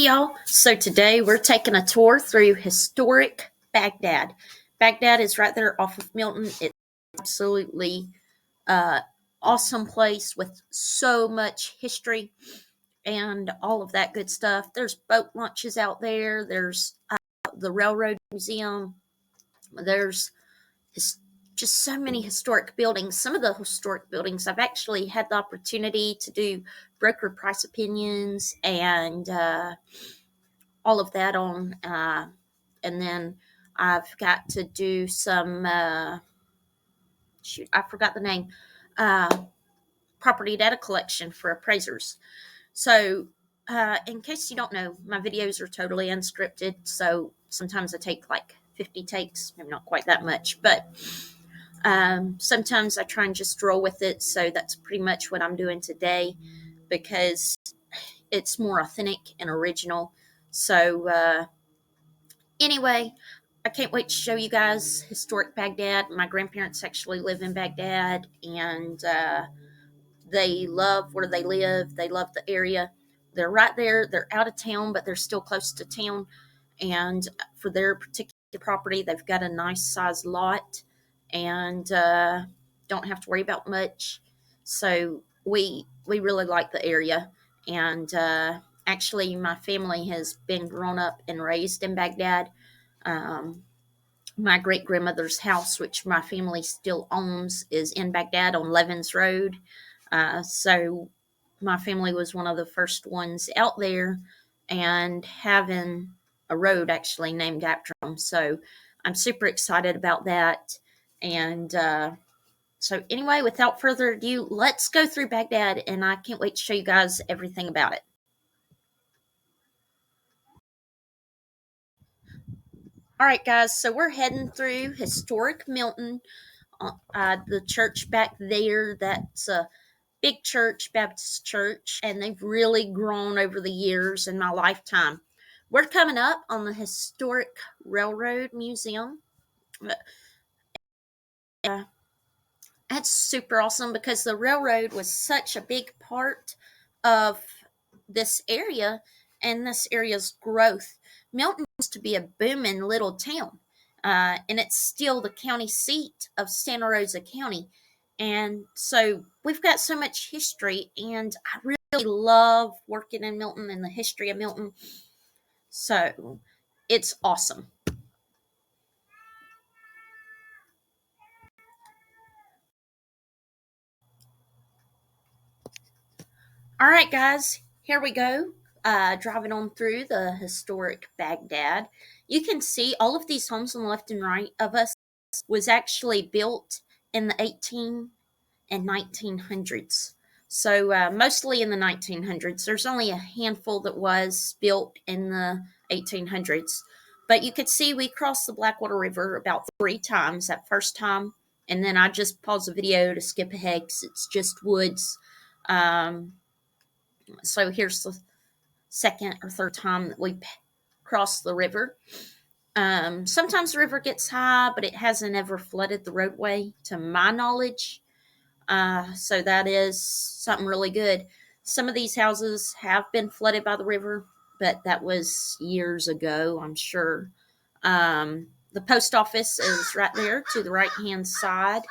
y'all. So today we're taking a tour through historic Baghdad. Baghdad is right there off of Milton. It's absolutely awesome place with so much history and all of that good stuff. There's boat launches out there. There's the Railroad Museum. There's just so many historic buildings. Some of the historic buildings I've actually had the opportunity to do broker price opinions and all of that on. And then I've got to do some, I forgot the name, property data collection for appraisers. So, in case you don't know, my videos are totally unscripted. So sometimes I take like 50 takes, maybe not quite that much, but sometimes I try and just roll with it. So that's pretty much what I'm doing today because it's more authentic and original. So, anyway, I can't wait to show you guys historic Baghdad. My grandparents actually live in Baghdad, and they love where they live. They love the area. They're right there. They're out of town, but they're still close to town. And for their particular property, they've got a nice sized lot and don't have to worry about much. So we really like the area. And actually, my family has been grown up and raised in Baghdad. My great grandmother's house, which my family still owns, is in Baghdad on Levens Road. So my family was one of the first ones out there and having a road actually named after them. So I'm super excited about that. And so anyway, without further ado, let's go through Baghdad, and I can't wait to show you guys everything about it. All right, guys, so we're heading through historic Milton. The church back there, that's a big church, Baptist church, and they've really grown over the years in my lifetime. We're coming up on the Historic Railroad Museum. That's super awesome because the railroad was such a big part of this area and this area's growth. Milton used to be a booming little town, and it's still the county seat of Santa Rosa County. And so we've got so much history, and I really love working in Milton and the history of Milton. So it's awesome. All right, guys, here we go. Driving on through the historic Baghdad. You can see all of these homes on the left and right of us was actually built in the 18 and 1900s. So mostly in the 1900s. There's only a handful that was built in the 1800s. But you could see we crossed the Blackwater River about 3 times that first time. And then I just paused the video to skip ahead because it's just woods. So here's the second or third time that we crossed the river. Sometimes the river gets high, but it hasn't ever flooded the roadway to my knowledge. So that is something really good. Some of these houses have been flooded by the river, but that was years ago, I'm sure. The post office is right there to the right-hand side,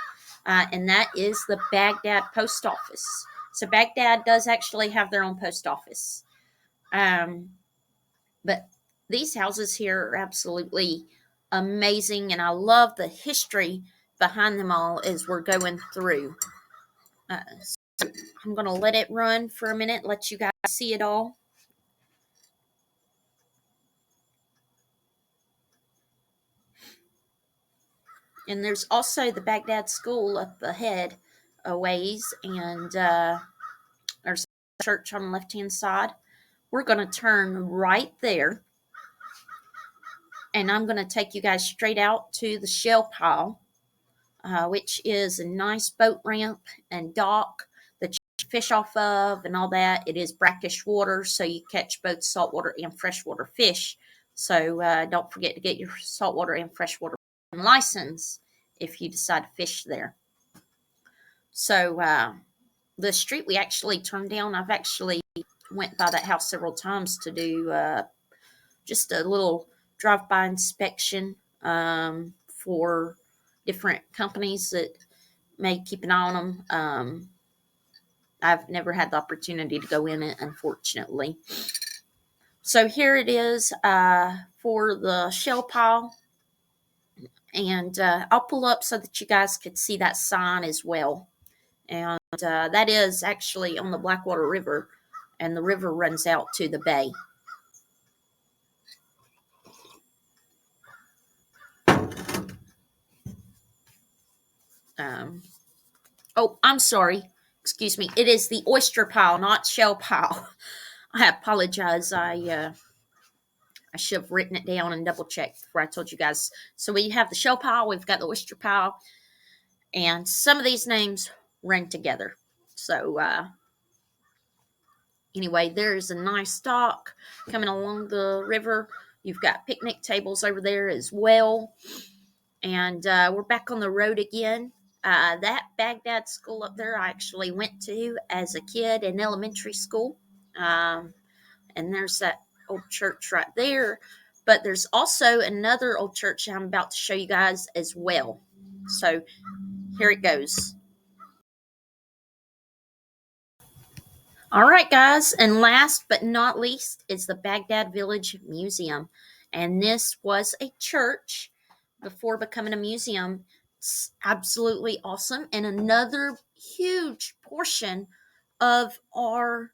and that is the Baghdad post office. So Baghdad does actually have their own post office. But these houses here are absolutely amazing, and I love the history behind them all as we're going through. So I'm going to let it run for a minute, let you guys see it all. And there's also the Baghdad School up ahead a ways, and there's a church on the left-hand side. We're going to turn right there, and I'm going to take you guys straight out to the shell pile, which is a nice boat ramp and dock that you fish off of and all that. It is brackish water, so you catch both saltwater and freshwater fish. So don't forget to get your saltwater and freshwater license if you decide to fish there. So the street we actually turned down, I've actually went by that house several times to do just a little drive-by inspection for different companies that may keep an eye on them. I've never had the opportunity to go in it, unfortunately. So here it is for the shell pile. And I'll pull up so that you guys could see that sign as well. And that is actually on the Blackwater River, and the river runs out to the bay. Oh, I'm sorry. Excuse me. It is the oyster pile, not shell pile. I apologize. I should have written it down and double checked before I told you guys. So we have the shell pile, we've got the oyster pile, and some of these names run together. So anyway, there's a nice dock coming along the river. You've got picnic tables over there as well. And we're back on the road again. That Bagdad school up there I actually went to as a kid in elementary school. And there's that old church right there. But there's also another old church I'm about to show you guys as well. So here it goes. All right, guys, and last but not least is the Bagdad Village Museum. And this was a church before becoming a museum. It's absolutely awesome, and another huge portion of our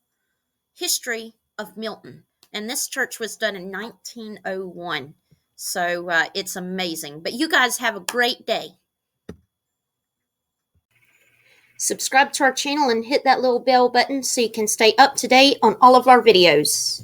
history of Milton. And this church was done in 1901. So it's amazing. But you guys have a great day. Subscribe to our channel and hit that little bell button so you can stay up to date on all of our videos.